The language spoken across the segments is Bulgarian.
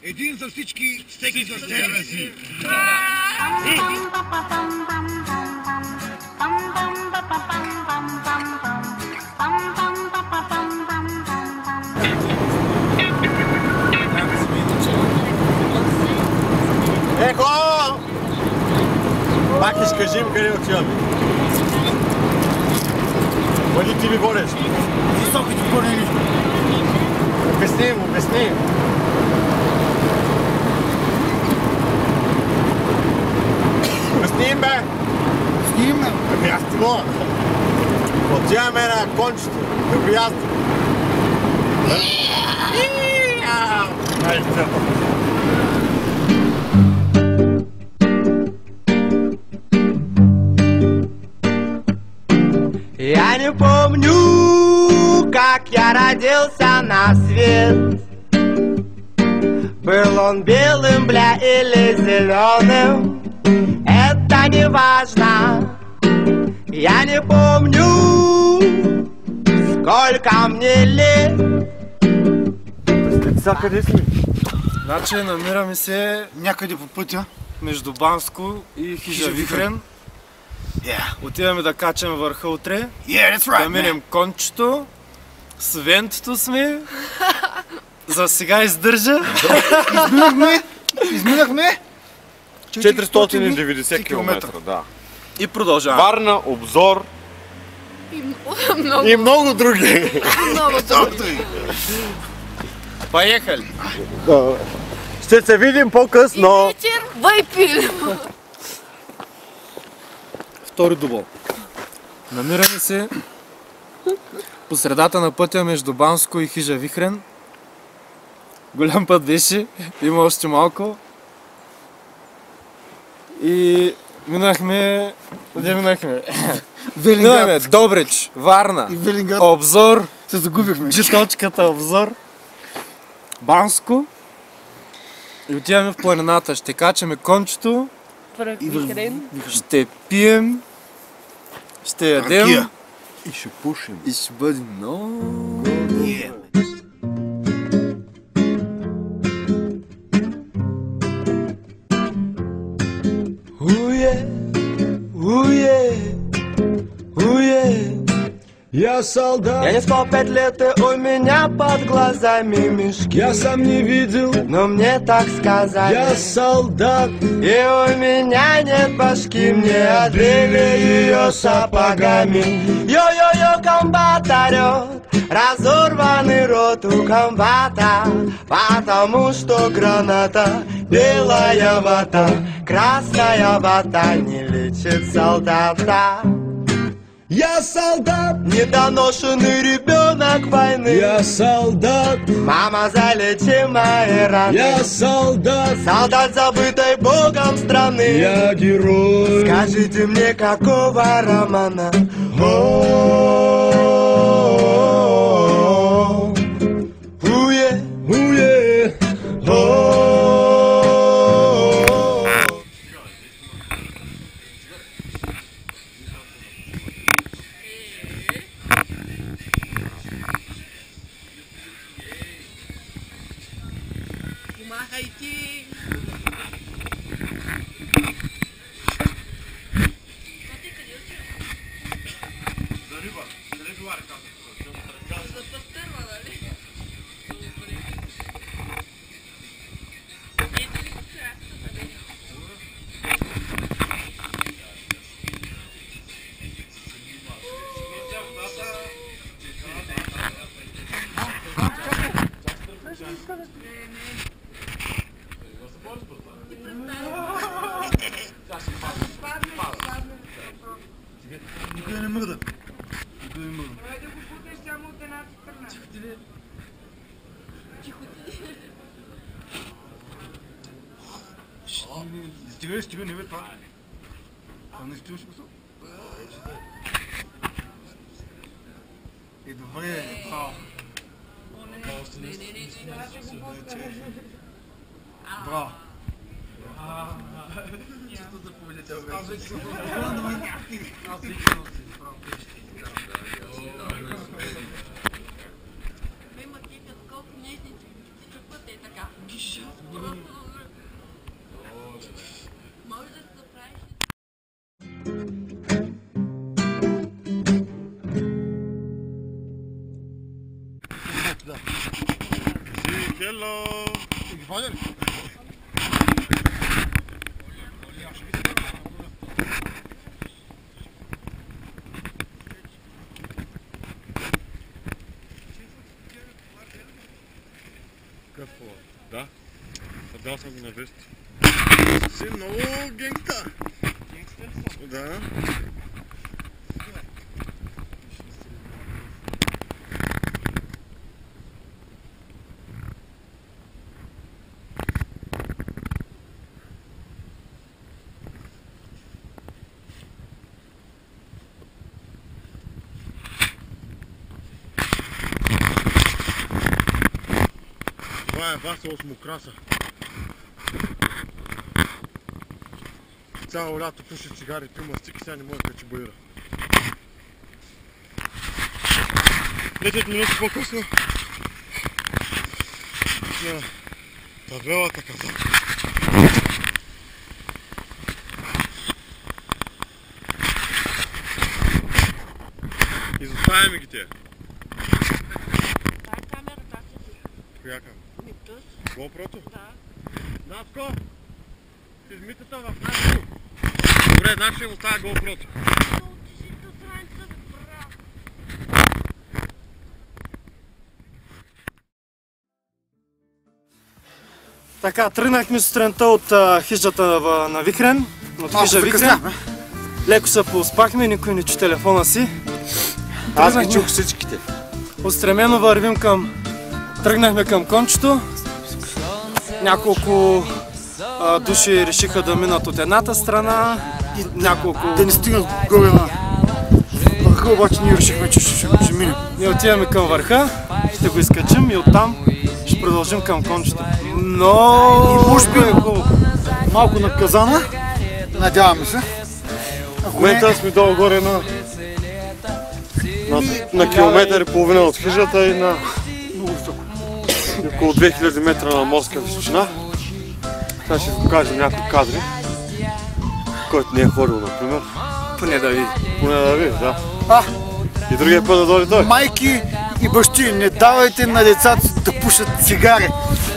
Един за всички, всеки за себе си. Ехо! Пак изкажи им къде отиваме. Бъди ти ви водеш. Високите планини. Обясни им, обясни им. Обясни им, бе! Обясни им, бе! Ами аз ти мога. Отиваме на кончето. Да го язда. Я не помню, как я родился на свет. Был он белым, бля, или зеленым, это не важно. Я не помню, сколько мне лет. Деца, къде сме? Значи намираме се Някъде по пътя. между Банско и Хижа Вихрен. Отиваме да качаме върха утре. Yeah, that's right, Да минем кончето. С вентото сме. За сега издържа. Изминахме 490 км, да. И продължаваме. Варна, Обзор Много, и много други. много добре. Поехали. Ще се видим по-късно. Вечер вайпили. Втори дубъл. Намираме се по средата на пътя между Банско и Хижа Вихрен. Голям път беше, има още малко. И минахме... Къде минахме? Минахме Добрич, Варна, И Велинград. Обзор, Се загубихме. точката Обзор, Банско. И отиваме в планината. Ще качаме кончето, ще пием, ще ядем Ракия. И ще пушим. и ще бъде много... Yeah. Уе, уе, уе. Я солдат, Я не спал 5 лет, и у меня под глазами мешки. я сам не видел, Но мне так сказали. я солдат. И у меня нет башки, мне отбили ее сапогами. Йо-йо-йо, комбат орёт, разорванный рот у комбата, потому что граната, белая вата, красная вата не лечит солдата. Я солдат, Недоношенный ребенок войны. я солдат, Мама, залечи мои раны. я солдат, Солдат, забытой богом страны. я герой. Скажите мне, какого романа? Уе, Уе, Никой не мърда. Никой не мърда. Стига, не бе това. Това не стигаш го. Добре, браво. Браво. Аз вече съм Ме ма кефят колко нежни чупът е така. Ваня ли? Какво? Да. Дал съм го на вест. Си много генгста. Да. Това е Вася Осмокраса. Цяло лято пуши цигари, пима стики, сега не може да качебоира. 10 минути по-късно на табелата каза. Изоставяме ги те. Коя камера? GoPro-то? Да. Натко! Измитата в нашето. Добре, значи ще му става GoPro-то. Така, тръгнахме сутринта от хижата на Вихрен. От хижа Вихрен. Леко се поспахме, никой не чу телефона си. Аз ги чух всичките. Устремено вървим тръгнахме към кончето. Няколко души решиха да минат от едната страна и няколко... Да не стигнат горе на върха, обаче ние решихме, че ще минем. Ние отиваме към върха, ще го изкачим и оттам ще продължим към кончето. Но... И може би малко наказана, надяваме се. В момента сме долу-горе на километър и половина от хижата и на около 2000 метра на морска височина. Сега ще ви покажем някои кадри, който не е ходил, например. Поне да види. Поне да види, да. И другия път да дойде той. Майки и бащи, не давайте на децата да пушат цигари.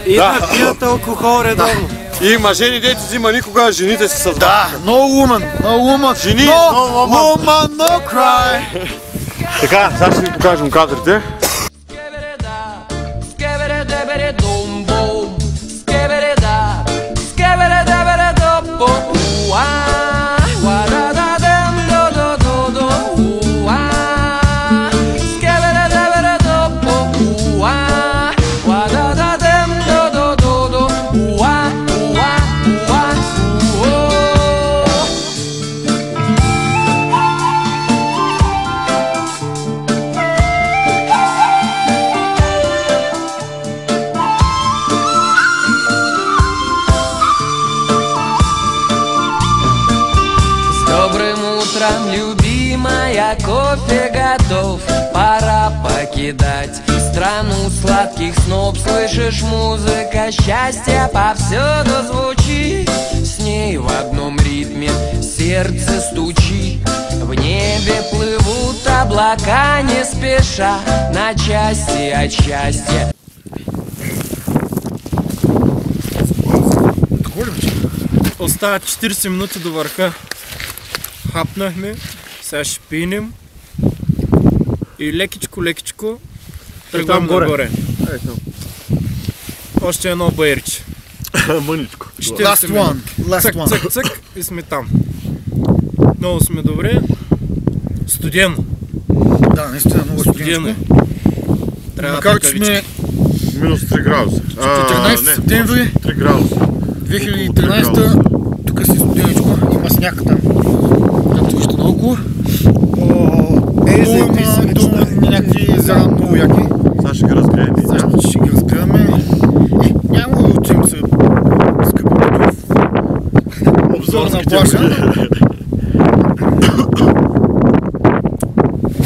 И да пият алкохол редовно. И мъже не дете взима никога, жените се създават. Да, no woman, no woman. Жени, no woman, no cry. Така, сега ще ви покажем кадрите. Любимая, кофе готов, пора покидать страну сладких снов. Слышишь, музыка счастья повсюду звучит, с ней в одном ритме сердце стучит. В небе плывут облака не спеша, на части от счастья. Остават 40 минути до върха. Хапнахме, сега ще пинем и лекичко тръгвам нагоре. Още едно баирче. Мъничко. Last one. Цък и сме там. Много сме добре. Студено. Да, наистина много студено. Макар че сме Минус 3 градуса. 14 септември 3 градуса. 2013, тук си студеничко, има сняг там. Както вижте наоколо. Има някакви езера много яки. Сега ще ги разгреем и няма. Ще ги разгледаме. Няма да учим се скъпо в обзор на плажа.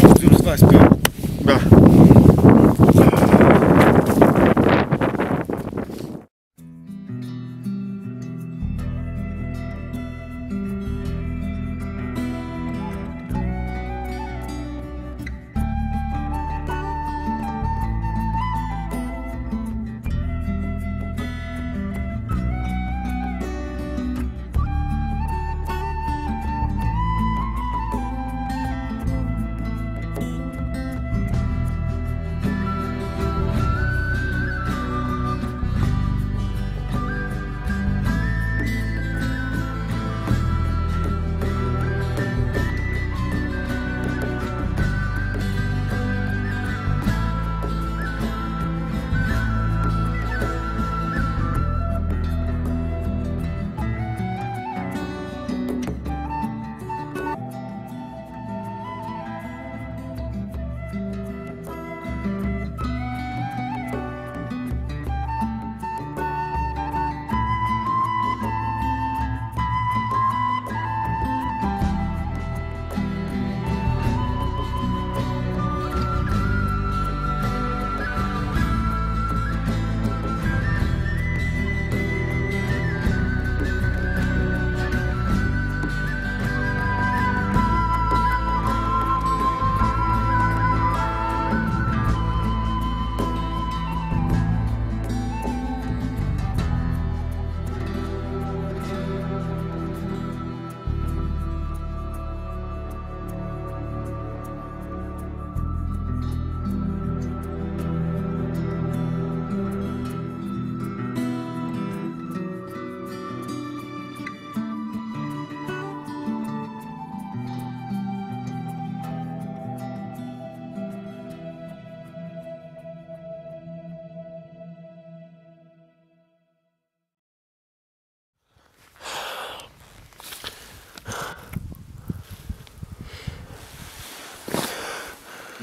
Може да това изпеем. Да.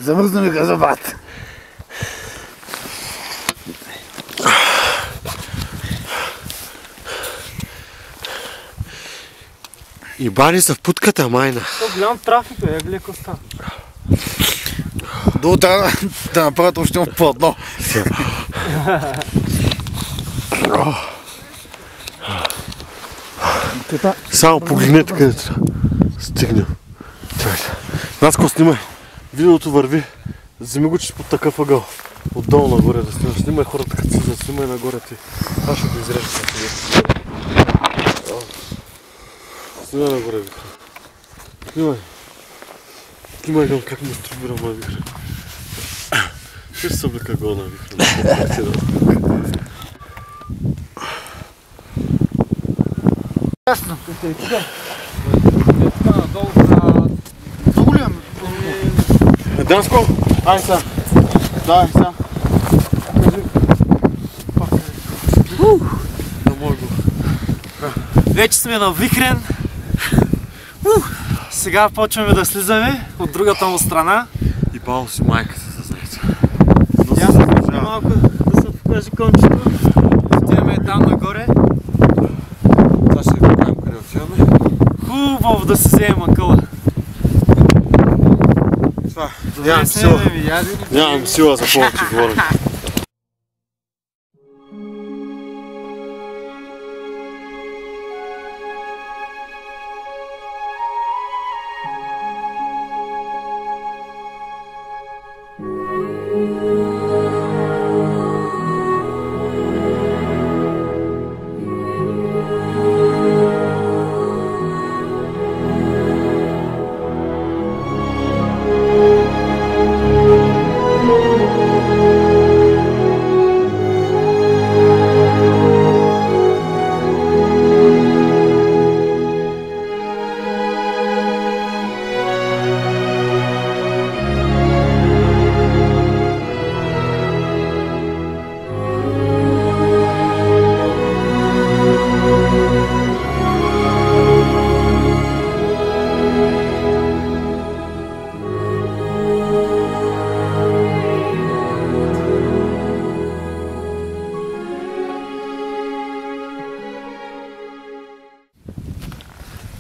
Замръзна ми газоват. И бани са в путката, майна. То голям трафик е, леко става. До трябва да направят още по едно. Само погледнете където стигнем. Наско, снимай. Видеото върви. Вземи го, че под такъв ъгъл. Отдолу нагоре да снимаш. Снимай хората като си, снимай нагоре ти. Аз ще го изрежа за тебе. Снимай нагоре, Вихрен. Снимай. Снимай към как мастурбирам на Вихрен. Ще се съблека гола на Вихрен. Ясно. Данско? Ай сега. Дай сега. Вече сме на Вихрен. Сега почваме да слизаме от другата му страна. И бао си майка се съзнайте. Малко да се покаже кончето. Отиваме там нагоре. Това ще ви покажем къде отиваме. Хубаво да се вземе акъла. Нямам сила. Нямам сила за повече говорим.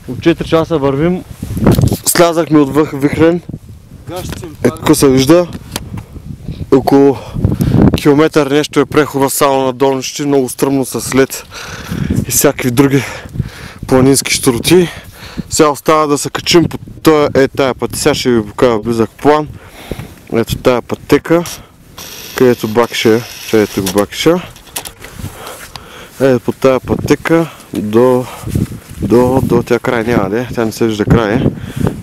От 4 часа вървим. Слязахме от Вихрен. Какво се вижда? Около километър нещо е прехода само на долнище, много стръмно с лед и всякакви други планински щуроти. Сега остава да се качим по тая пътя. Сега ще ви покажа близък план. Ето тая пътека, където бакша е, където го бакша. Ето по тая пътека до тя край няма де, тя не се вижда край.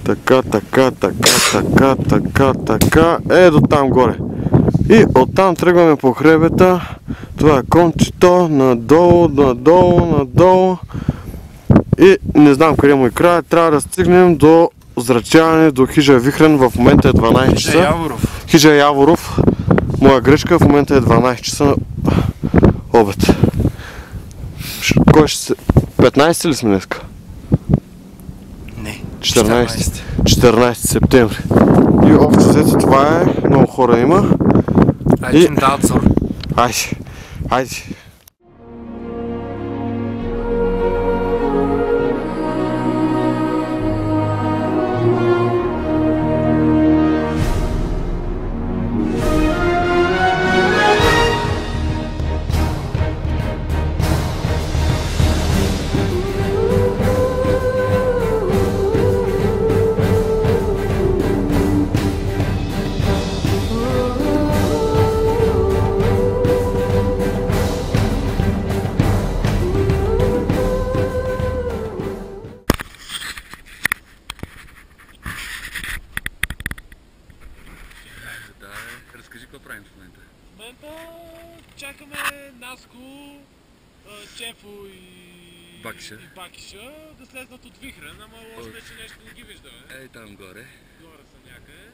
Така, до там горе. И оттам тръгваме по хребета. Това е кончето, надолу. И не знам къде му е край. Трябва да стигнем до Зрачаване, до хижа Вихрен. В момента е 12 часа. Хижа Яворов. Моя грешка, в момента е 12 часа обед. Кой ще се... 15 ли сме днеска? Не. 14 септември. И общо взето това е, много хора има. Айде, надзор. Айде. Разкажи какво правим в момента. В момента чакаме Наско, Чефо и Бакиша да слезнат от Вихрен, ама лошо е, че нещо не ги виждаме. Ей там горе. Горе са някъде.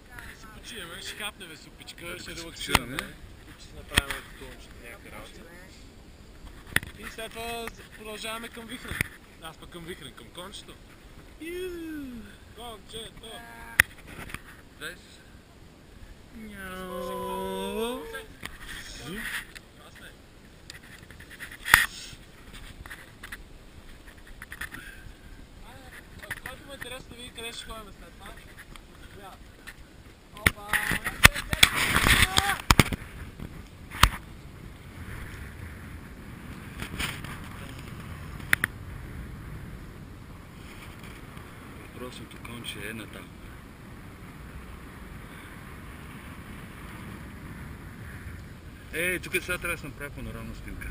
Да си починеме, ще хапнем супичка, ще релаксираме. Тук ще направим тончета някакви работи. И след това продължаваме към Вихрен. Аз пък към Вихрен, към кончето. Кончето! Който му е интересно да види къде ще ходим след това. Въпросното конче е натам. Тук сега трябва да се направи панорамна снимка.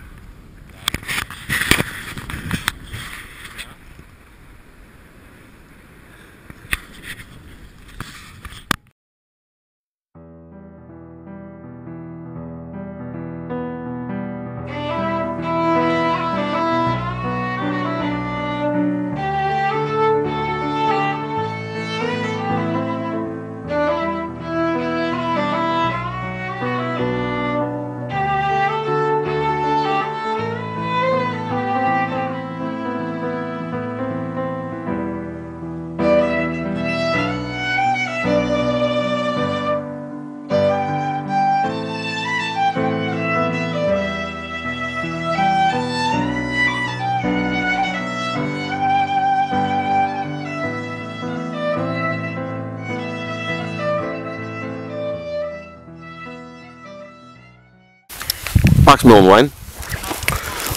Пак сме онлайн.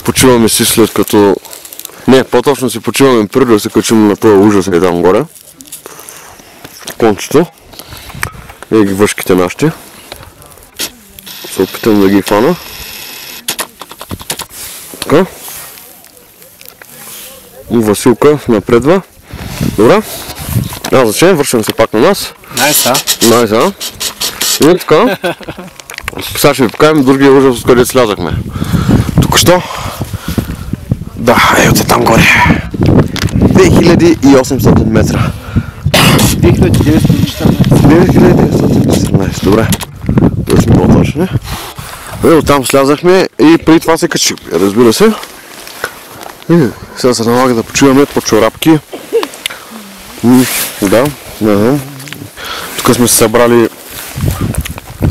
Почиваме си след като... Не, по-точно си почиваме преди да се качим на този ужас и там горе. Кончето. И ги въшките нашите. Се опитам да ги фана. Така. И Василка напредва. Добре. Аз зачем, вършим се пак на нас. Найса. Найса. И така. Сега ще ви покажем другия ужас, с където слязахме. Тук що? Да, ето там горе. 2800 метра. 2914. Добре. Да сме по-точни. Ето там слязахме и преди това се качих. Разбира се. И сега се налага да почиваме по чорапки. Да. Тук сме се събрали.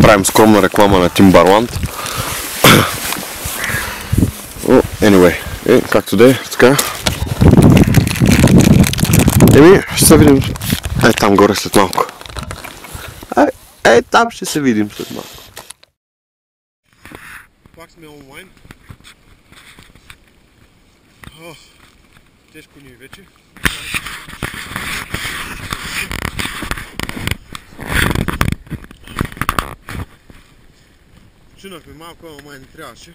Правим скромна реклама на Timberland. Anyway, както да е, така. Ще се видим. Там горе след малко. Там ще се видим след малко. Пак сме онлайн. Тежко ни е вече. Починахме малко, ама не трябваше.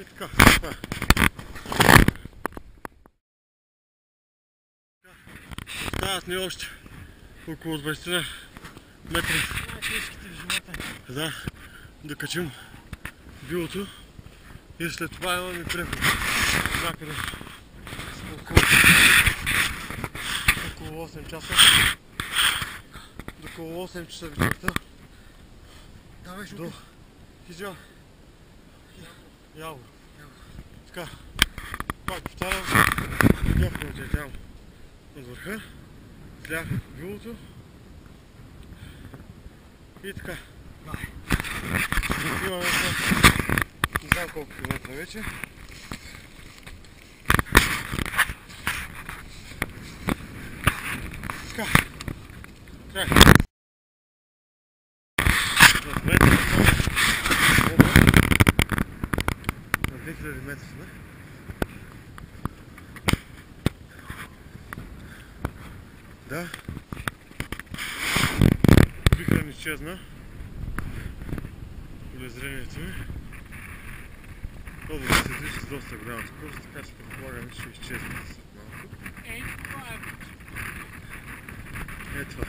И така, остават ни още около 20 метра. Да качим билото и след това имаме преход. Някъде около 8 часа. До около 8 часа вечерта. До Хиджа. Яво. Така. Пак повтарям. Бяхме отидем от върха. Слях билото. И така. Имаме не знам колко километра вече. Така. Край. В момента на 2000 метра сме. Да. Вихрен изчезна. Полезрението ми. Област се движи с доста голяма скорост, така че предполагаме, че ще изчезне след малко. Това е. Това.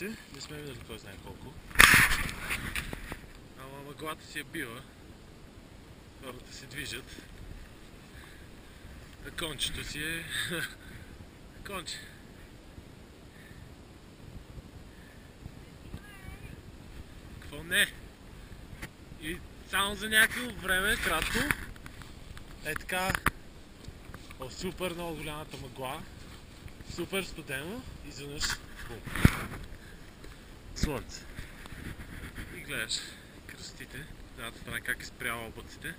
иначе не сме видели кой знае колко. Ама мъглата си е била. Хората се движат. А кончето си е... конче. Какво не? И само за някакво време, кратко, е така супер много голямата мъгла, супер студено, изведнъж бум. Слънце. И гледаш кръстите, едната страна как е спряла облаците,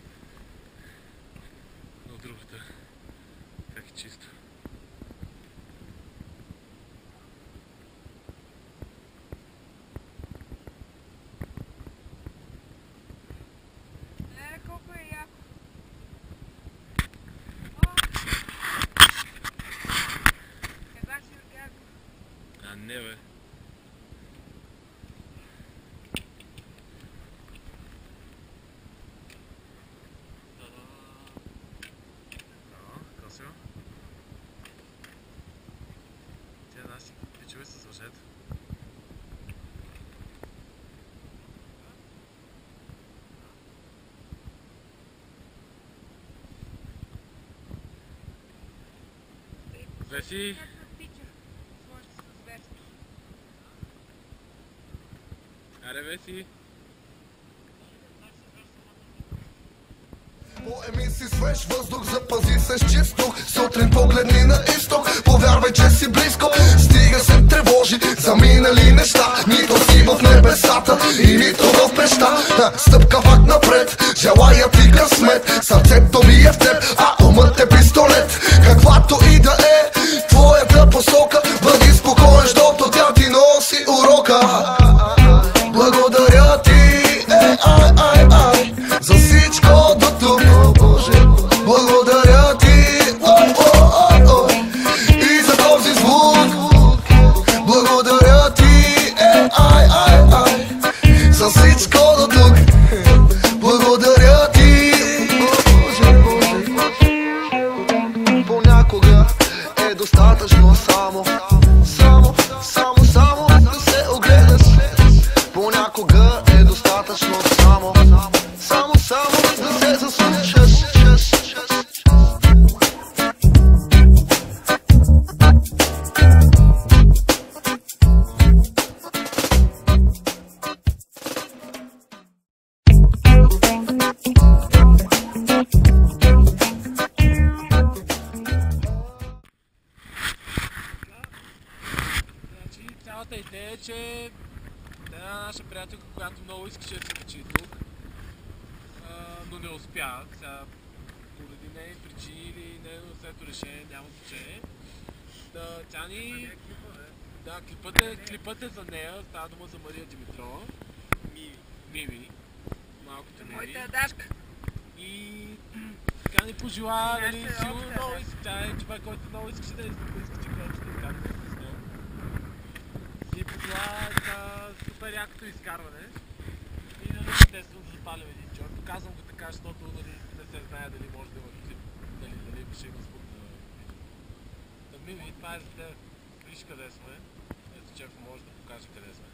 но другата как е чисто. Колко е яко. Еба си оргазм. А не бе. Красиво. Тя наши пичове с въжето. Веси. Аре, Веси. По емисии свеж въздух, запази се с чисто. Сутрин погледни на изток, повярвай, че си близко. Стига се тревожи за минали неща. Нито си в небесата и нито в пеща. Стъпка пак напред, желая ти късмет. Сърцето ми е в теб, а умът е пистолет. Каквато и да е твоята посока, бъди спокоен, защото тя ти носи урока. Благодаря ти, за всичко до тук. Благодаря ти, и за този звук. Благодаря ти, за всичко до тук. Благодаря ти. Понякога е достатъчно само да се огледаш. Понякога е достатъчно само да се заслушаш. Цялата идея е, че една наша приятелка, която много искаше да се качи тук, но не успя. Сега, поради нейни причини или нейно взето решение, няма значение. Тя ни... Да, клипът е за нея, става дума за Мария Димитрова. Мими. Малкото Мими. Моята Дашка. И тя ни пожела, нали, сигурно много иска. Тя е човек, който много искаше да изкачи кръчето, както с нея. И пожела супер якото изкарване. И нали, естествено да запалим един човек. Казвам го така, защото нали, не се знае дали може да има клип, дали ще има звук на видео. Да, Мими, това е за те. Виж къде сме. Ето, че ако може да покаже къде сме.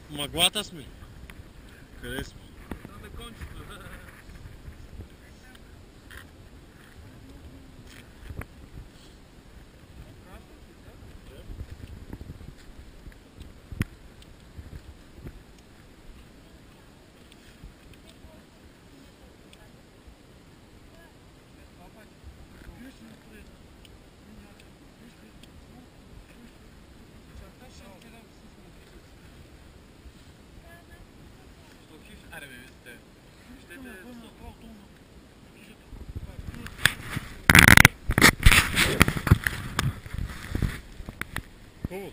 Мъглата сме. Къде сме? На кончето. Аре, бе, сте. Хубаво.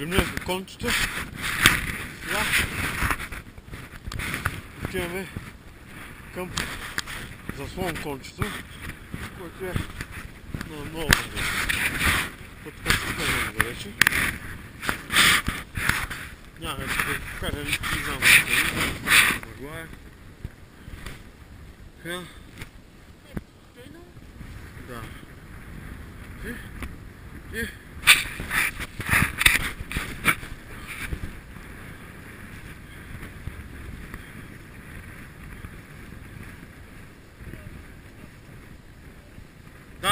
Гръмнем кончето. Сега отиваме към заслон кончето, което е на много далече. Така супер далече. Няма да покажа, не знам какво е. Така. Да. И.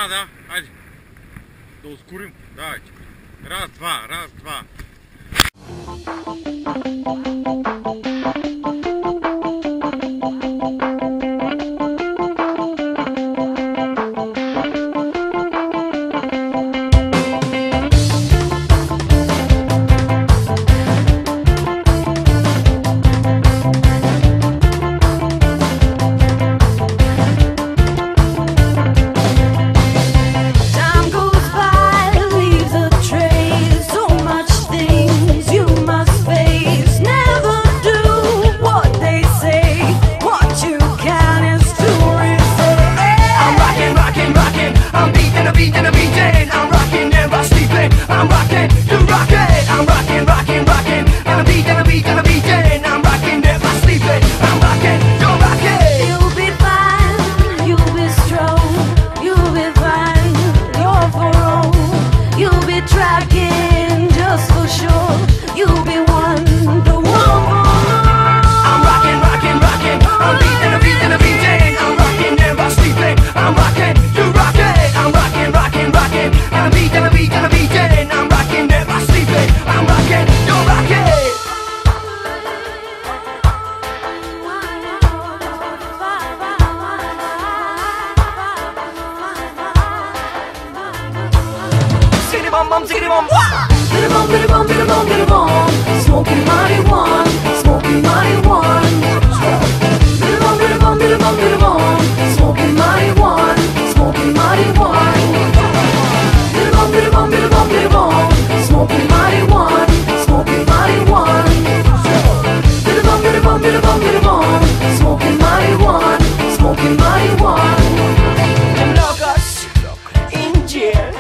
Да, айде. Да ускорим. Давайте. Раз, два. Smoking marijuana, smoking marijuana. Smoking marijuana, smoking marijuana. Smoking marijuana, smoking marijuana. Smoking marijuana, smoking marijuana. Them lock us in jail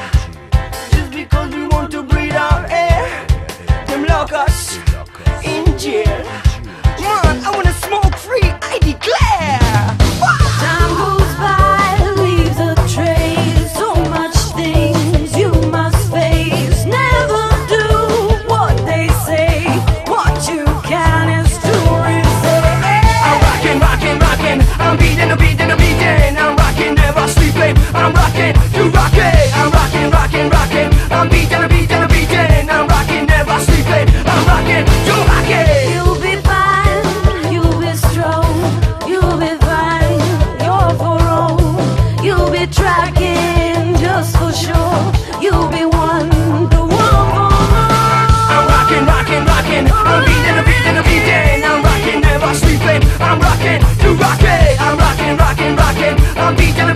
just because we want to breathe our air. Them lock us in jail. Man, I wanna smoke free, I declare. Time goes by, leaves a trace. So much things you must face. Never do what they say. What you can is to resist. I'm rockin', I'm beating, I'm rockin', never sleeping. I'm rockin' to rock it. I'm rockin', I'm beating, I'm rockin', never sleeping. I'm rockin' to rock it. You'll be fine, you'll be strong, you'll be fine. You're for all, you'll be tracking just for sure. You'll be one, the one for all. I'm rockin', I'm beating, I'm rockin', never sleeping. I'm rockin' to rock it. I'm rockin', I'm beating,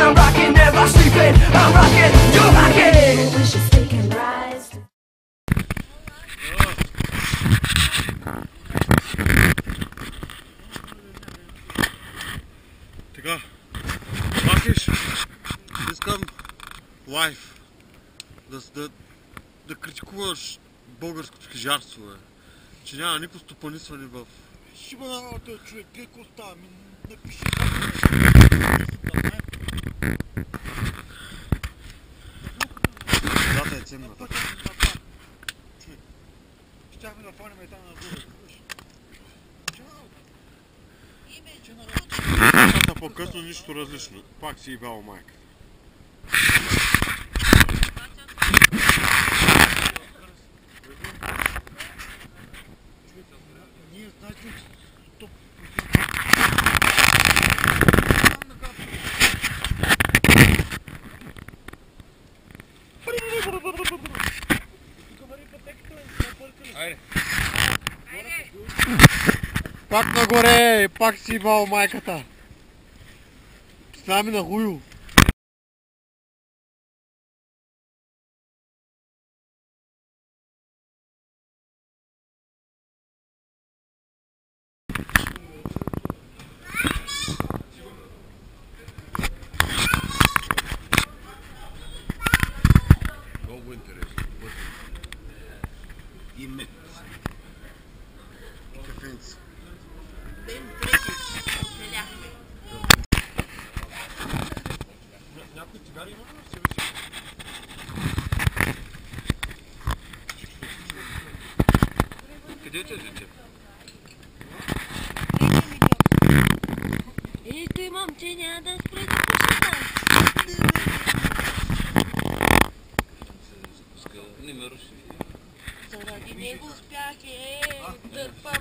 I'm rockin', never sleeping. I'm rockin' to rock it. Wishes they can rise. Така, Бакиш, искам лайф да критикуваш българското хижарство, че няма никакво стопанисване в... Шиба на работа, човек, гледай какво става, напиши дата е ценна. Щяхме да фаним там на Google. По-късно нищо различно. Пак си ебало майка. Пак нагоре, пак си ебал майката. С нами на хую. Много интересно. И мед. И кафенци. Някой цигари има ли в себе си? Къде ти е дете? Ти, момче, няма да спре да пуши. Не ме руши. Заради него успях, дърпа,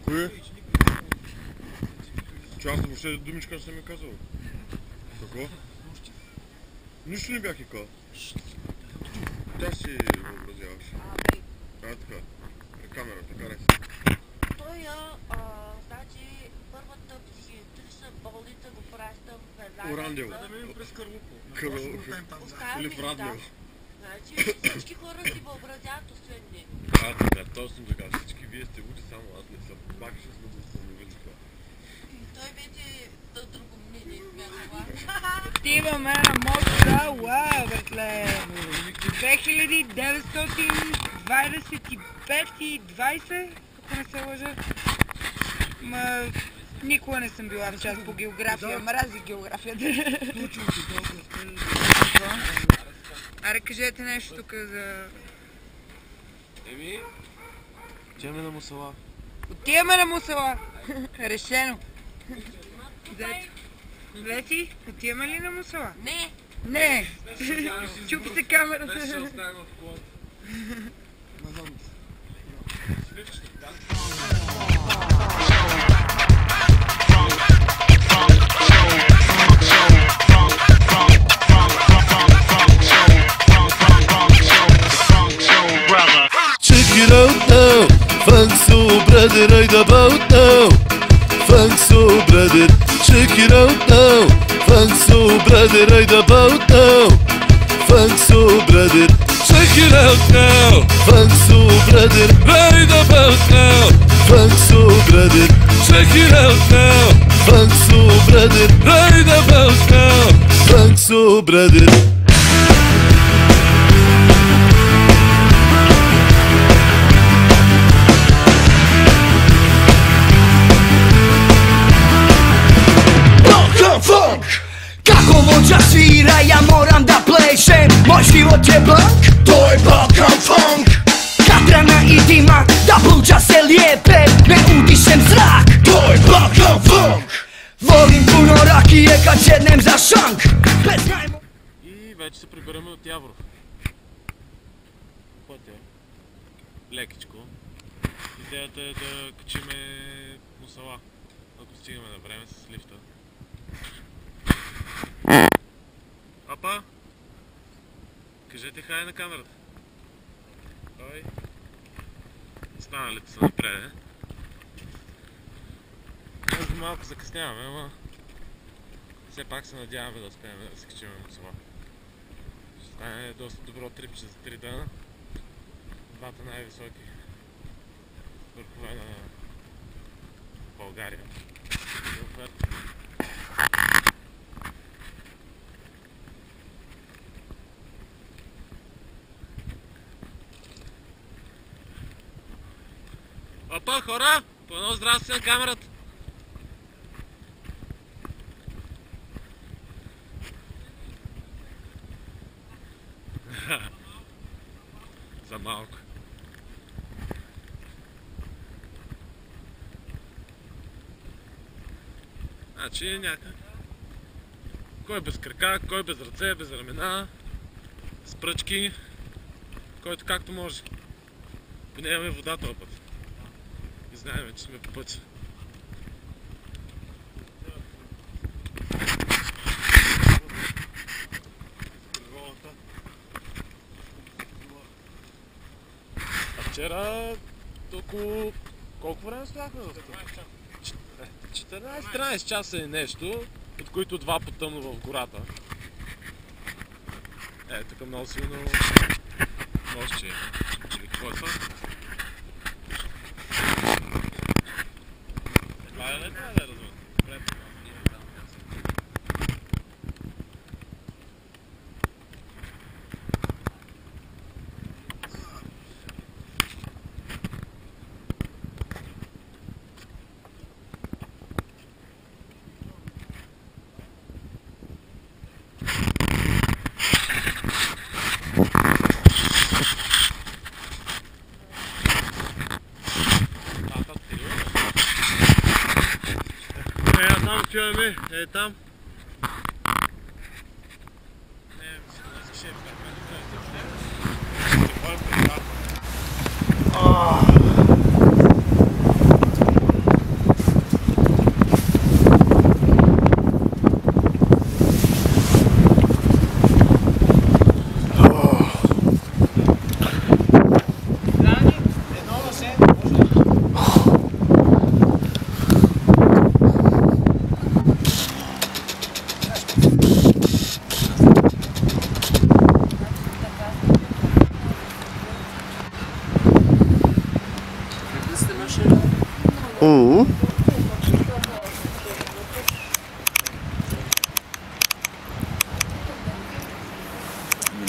Кое? Че аз въобще думичка не съм ми казал. Какво? Нищо не бях и казал. Тя си въобразяваш. Така. При камерата, карай се. Той, значи, първата психиатрична болница го пращам веднага. Урандел. Да минем през Карлупо. Или в Раднево. Значи, всички хора си въобразяват, освен не. Така, точно така. Всички вие сте луди, само аз не съм. Пак ще сме го установили това. Той вече да друго мнение сме това. Отиваме на моста, уау, братле! 2925 и 20, ако не се лъжа. Никога не съм била в част по география, мрази географията. Аре, кажете нещо тук за... Отиваме на Мусала. Отиваме на Мусала! Решено! Лети, отиваме ли на Мусала? Не! Не! Чупи се камерата! Без ще оставим в колата. Check it out now, funk soul brother right about now. Funk soul brother, check it out now. Funk soul brother right about now. Funk soul brother, check it out now. Funk soul brother right about now. Funk soul brother, check it out now. Funk soul brother right about now. Funk soul brother. Kako vođa svira, ja moram da plešem. Moj život je blank, to je Balkan funk. Katrana i dima, da pluća se lijepe, ne udišem zrak, to je Balkan funk. Volim puno rakije kad sjednem za šank. Bez najmo... И вече се прибираме от Яворов. Пътя. Лекичко. Идеята е да качиме Мусала. Ако стигаме на време с лифта. Апа! Кажете хай на камерата. Ой. Останалите са напред. Може малко закъсняваме, ама все пак се надяваме да успеем да се качим на Мусала. Ще стане доста добро трипче за 3 дена. Двата най-високи върхове на България. Опа, хора! По едно здрасти на камерата! За малко. Значи някак. Кой е без крака, кой е без ръце, без ramена, с пръчки, който както може. Поне имаме вода този път. И знаем, че сме по пътя. А вчера около... Колко време стояхме за това? 14-13 часа и нещо, от които 2 по-тъмно в гората. Тук много силно нощче. Или какво е това? Това е летна, да развън. Чуваме, там.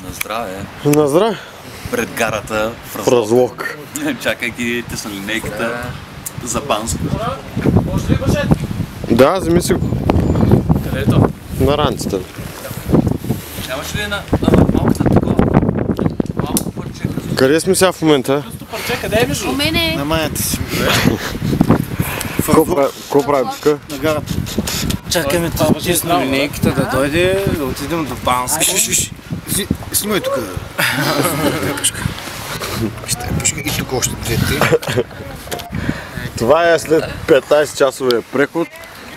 На здраве. На здраве. Пред гарата в Разлог. Чакайки теснолинейката за Банско. Да, вземи си го. Къде е то? На ранцата. Нямаш ли на малката такова? Малко парче. Къде сме сега в момента? Парче, къде е между? У мене. На маята си. Какво прави тук? На гарата. Чакаме тесно линейката да дойде, да отидем до Банско. Снимай тук. И тук още двете. Това е след 15 часовия преход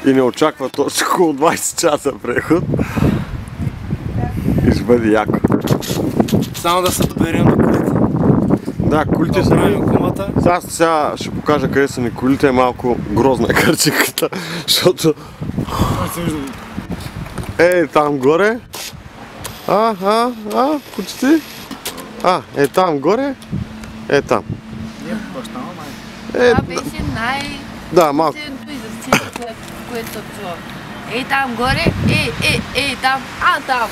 и не очаква точно около 20 часа преход. И ще бъде яко. Само да се доберем до колите. Да, колите са... Сега ще покажа къде са ни колите, е малко грозна картинката, защото... там горе. Почти. Там горе. Там. Това беше Да, малко. изразците, което съм чула. Там горе, там, там.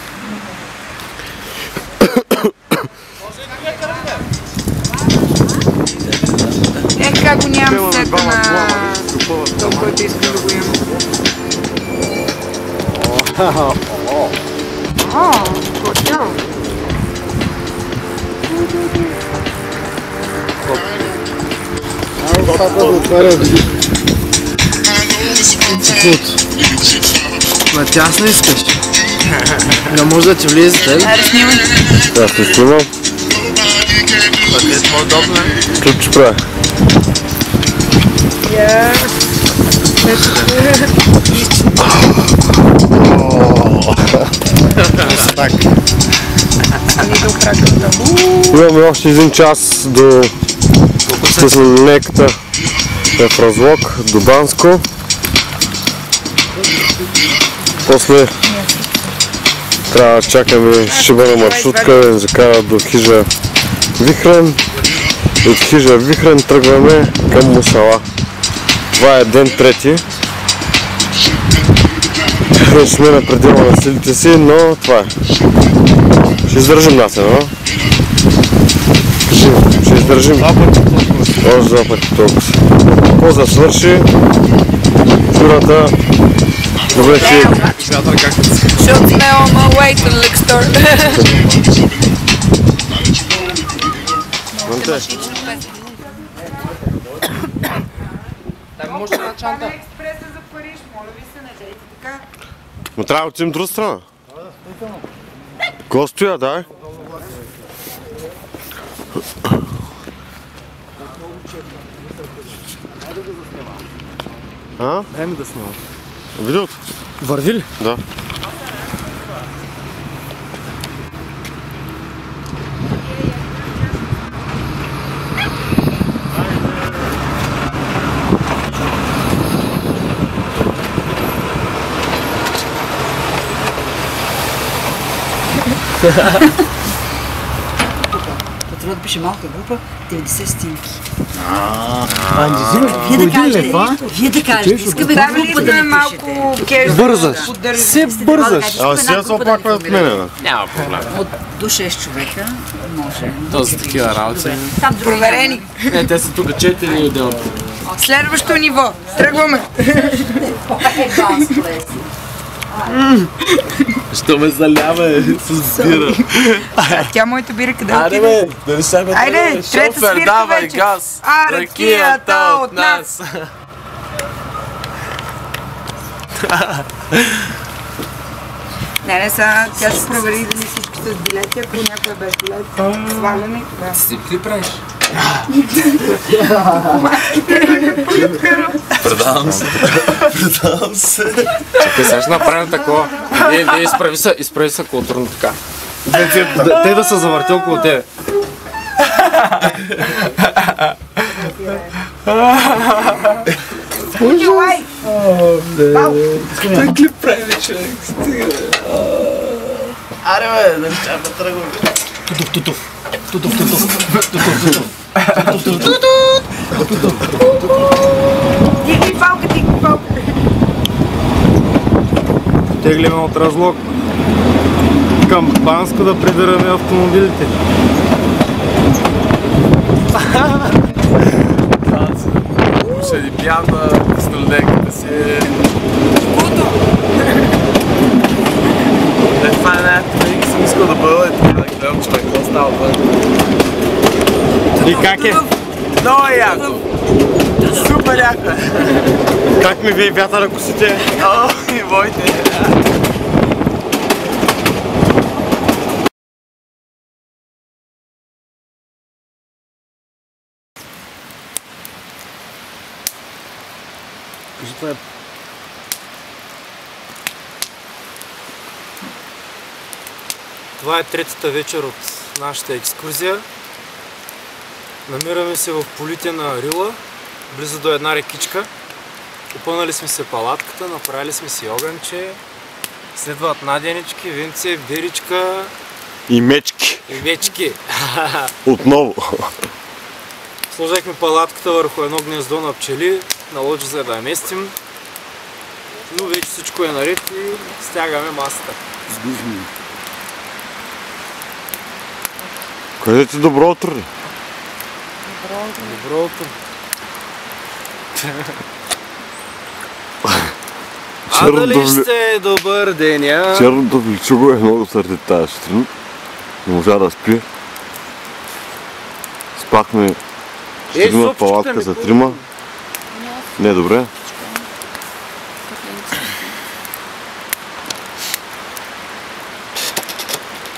Как го нямам сета на това, който искам да го имам. Готово. На тясно искаш? Не може да ти влезете, ли? Аре, снимай. Да, ще снимам. Пък е по-удобно. Тук ще правя. Имаме още 1 час до теснолинейката в Разлог, до Банско. После трябва да чакаме шибана маршрутка да ни закара до хижа Вихрен. От хижа Вихрен тръгваме към Мусала. Това е ден 3. Вече сме на предела на силите си, но това е. Ще издържим нас, но? Ще издържим. Още 2 пъти толкова. Коза свърши. Фурата вече... Защото сме on my way to the liquor store. Дай може на чанта. Експреса за Париж, моля ви се, не дейте. Но трябва да отидем друга страна. Ко стоя, дай? А? Дай ми да снимам. Видеото? Върви ли? Да. Патрулът пише малка група, 90 стинки. Вие да кажете, вие да кажете, искаме група да малко Бързаш. Се бързаш. А сега се оплаква от мене. Няма проблем. От до 6 човека може. То за такива работи. Там проверени. Не, те са тук 4 отделно. Следващо ниво. Тръгваме. Що ме залява с бира? Тя моята бира къде Аре отиде? бе, да не се ме Айде, трета свирка давай вече. газ. А, ракията от нас. Не, сега тя ще провери дали всички с билети, ако някой е без билет, сваляне. Ти ли правиш? Предавам се. Предавам се. Чакай, сега ще направим такова. Вие изправи се културно така. Те да са завърти около тебе. Ужас! Той клип прави, човек. Аре бе, да не ще да тръгвам. Дигни палка, дигни палка. Теглиме от разлог към Банско да прибираме автомобилите. Ще ни пяна пистолетката си. Това е някакво, винаги съм искал да бъда и да гледам човек, какво става вън. И как е? Много е яко! Супер яко е! Как ми вие вятъра на косите? О, и войте! Кажи, това е... Това е третата вечер от нашата екскурзия. Намираме се в полите на Рила, близо до една рекичка. Опънали сме се палатката, направили сме си огънче. Следват наденички, винце, биричка И мечки. и вечки. Отново. Сложихме палатката върху едно гнездо на пчели, наложи за да я местим. Но вече всичко е наред и стягаме масата. Къде ти добро утро? Добро утро. А дали ще е добър деня? Черното вличуго е много сърди тази сутрин. Не можа да спи. Спахме стигна палатка за трима. Не, добре.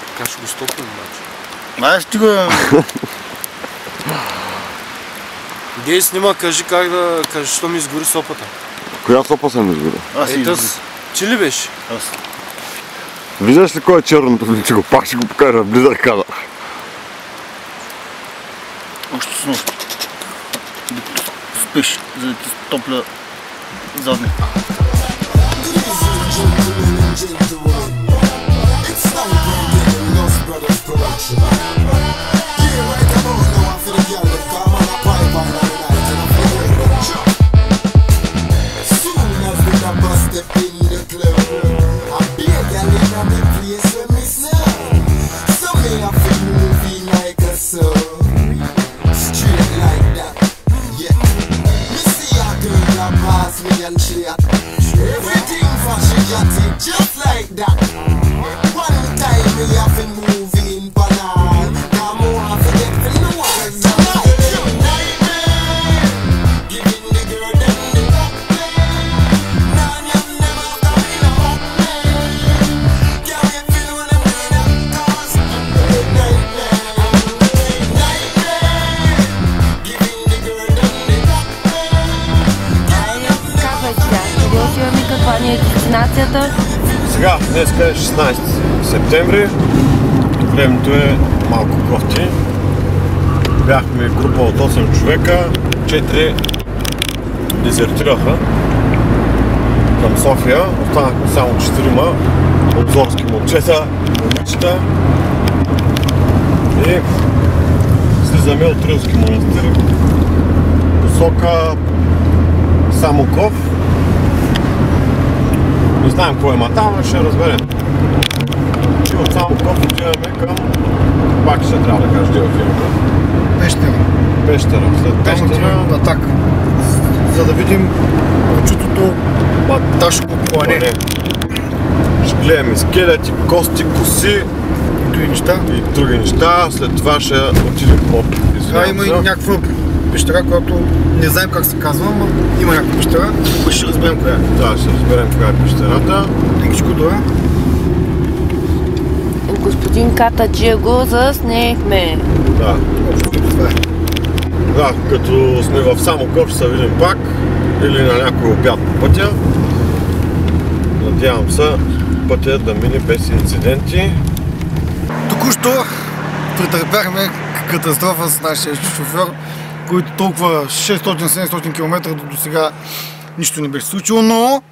Така ще го стопим обаче. Ай, ще го... Гей снима, кажи как да... Кажи, що ми изгори сопата. Коя сопа съм изгорил? Чи ли беше? Аз. Виждаш ли кой е черното вличуго? Пак ще го покажа близък кадър. Още с нощ. Докато спиш, за да ти стопля задник. Everything fashion just like that. One time we have been moving banana. Come on, Днес е 16 септември. Времето е малко кофти. Бяхме група от 8 човека. 4 дезертираха към София. Останахме само 4 обзорски момчета, момичета. И слизаме от Рилски манастир. Посока Самоков. Не знаем какво има там, но ще разберем. И от Самоков отиваме към... Пак ще трябва да кажа, где отиваме. Пещера. Пещера. След Пещера... Атак. За да видим чутото Баташко плане. Ще гледаме скелети, кости, коси и други неща. След това ще отидем по... Има и някаква пещера, която не знаем как се казва, но има някаква пещера. Ще разберем коя е. Да, ще разберем коя е пещерата. Лекичко добре. Господин Катаджия го заснехме. Да. Да, като сме в Самоков ще се видим пак. Или на някой обяд по пътя. Надявам се пътя да мине без инциденти. Току-що претърпяхме катастрофа с нашия шофьор, който толкова 600-700 км до сега нищо не беше случило, но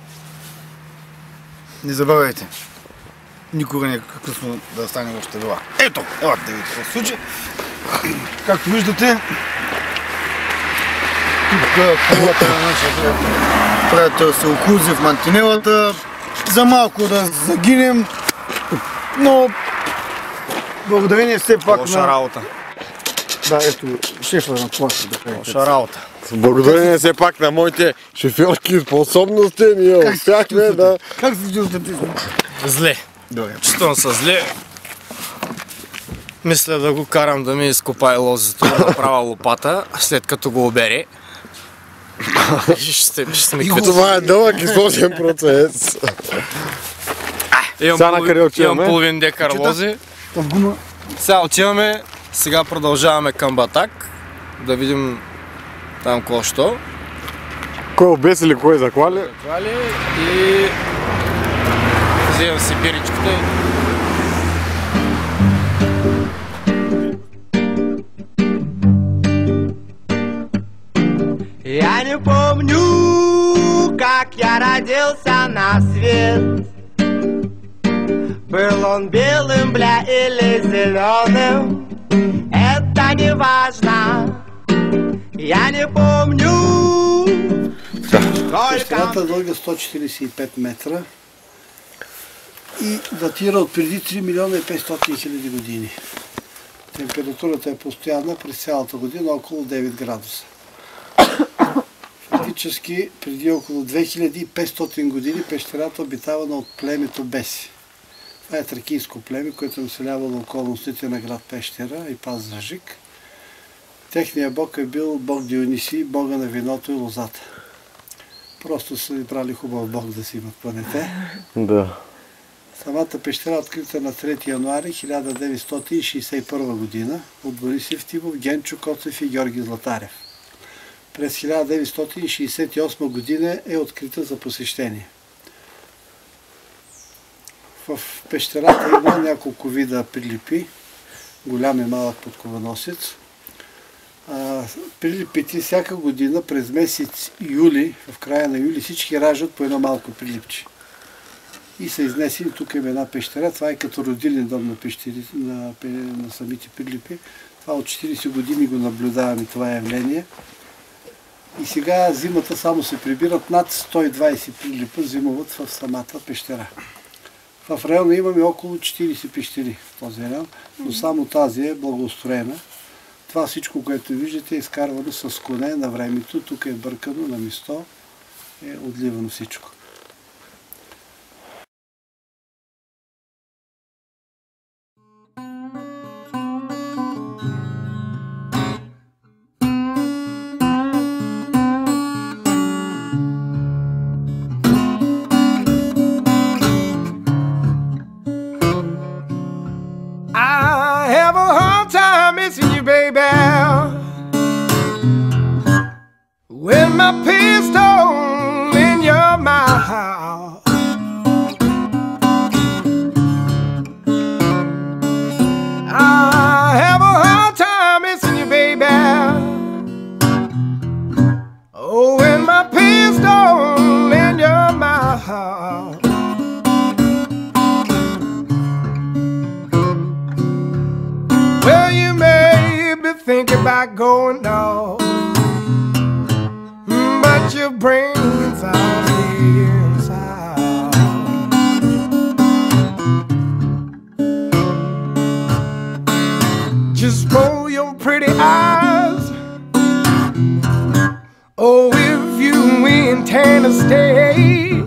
не забравяйте, никога не е късно да стане още това. Ето, елате да видите какво се случи. Както виждате, тук колата на нашия приятел се охузи в мантинелата, за малко да загинем, но благодарение все пак лоша работа. Да, ето шефа на класа да кажа. Лоша работа. Благодарение все пак на моите шофьорски способности, ние успяхме да... Как се чувствате? Зле. Чувствам се зле. Мисля да го карам да ми изкопае лозето да направя лопата, след като го обере. Ще ми като... Това е дълъг и сложен процес. Имам половин декар лози. Сега отиваме, сега продължаваме към Батак, да видим там какво що. Кой обесили, кой заклали? Заклали и вземам си биричката. Я не помню, как я родился на свет. Был он белым, бля, или зеленым, это не важно. Я не помню. Пещерата дълга 145 метра и датира от преди 3 милиона и 500 хиляди години. Температурата е постоянна през цялата година, около 9 градуса. Фактически преди около 2500 години пещерата обитавана от племето Беси. Това е тракийско племе, което е населявало околностите на град Пещера и Пазарджик. Техният бог е бил бог Дионисий, бога на виното и лозата. Просто са избрали хубав бог да си имат планете. Да. Самата пещера е открита на 3 януари 1961 година от Борис Евтимов, Генчо Коцев и Георги Златарев. През 1968 година е открита за посещение. В пещерата има няколко вида прилипи, голям и малък подкованосец. Прилипите всяка година през месец юли, в края на юли, всички раждат по едно малко прилипче. И са изнесени, тук има една пещера, това е като родилен дом на самите прилипи. Това от 40 години го наблюдаваме това явление. И сега зимата само се прибират над 120 прилипа, зимуват в самата пещера. В района имаме около 40 пещери в този район, но само тази е благоустроена. Това всичко, което виждате, е изкарвано с коне на времето. Тук е бъркано на место, е отливано всичко. With my pistol in your mouth. Well, you may be thinking about going on, but your brains are inside. Just roll your pretty eyes. Oh, if you intend to stay,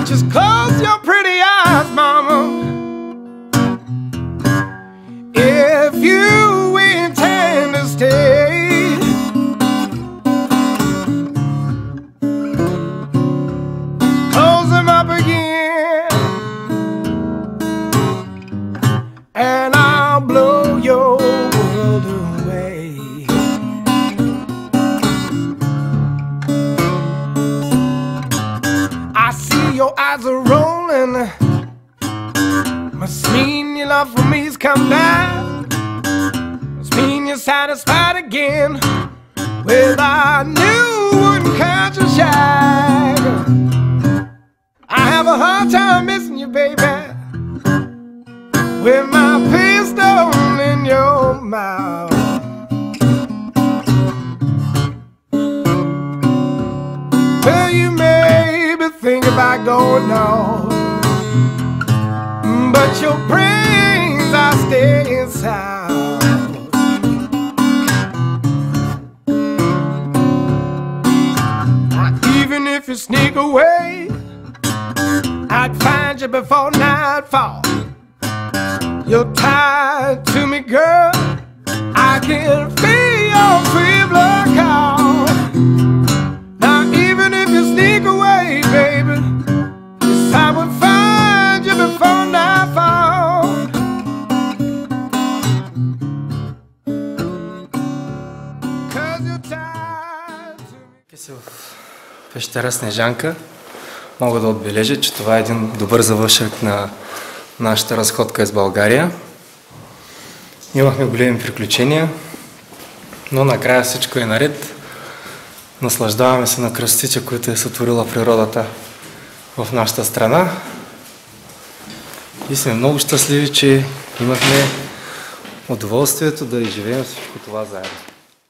just close your pretty eyes, mama. If you intend to stay, close them up again, and I'll blow your world away. I see your eyes are rolling, must mean your love for me's come down. Must mean you're satisfied again with a new wooden couch and shag. I have a hard time missing you, baby, with my pistol in your mouth. Well, you may be thinking about going on, but your brains are staying sound. Even if you sneak away, I'd find you before nightfall. You're tied to me, girl. I can feel your free blood call. Now even if you sneak away, baby, yes, I would find you before nightfall. Cause you're tied to me. В пещера Снежанка мога да отбележа, че това е един добър завършек на нашата разходка из България. Имахме големи приключения, но накрая всичко е наред. Наслаждаваме се на красотите, които е сътворила природата в нашата страна. И сме много щастливи, че имахме удоволствието да изживеем всичко това заедно.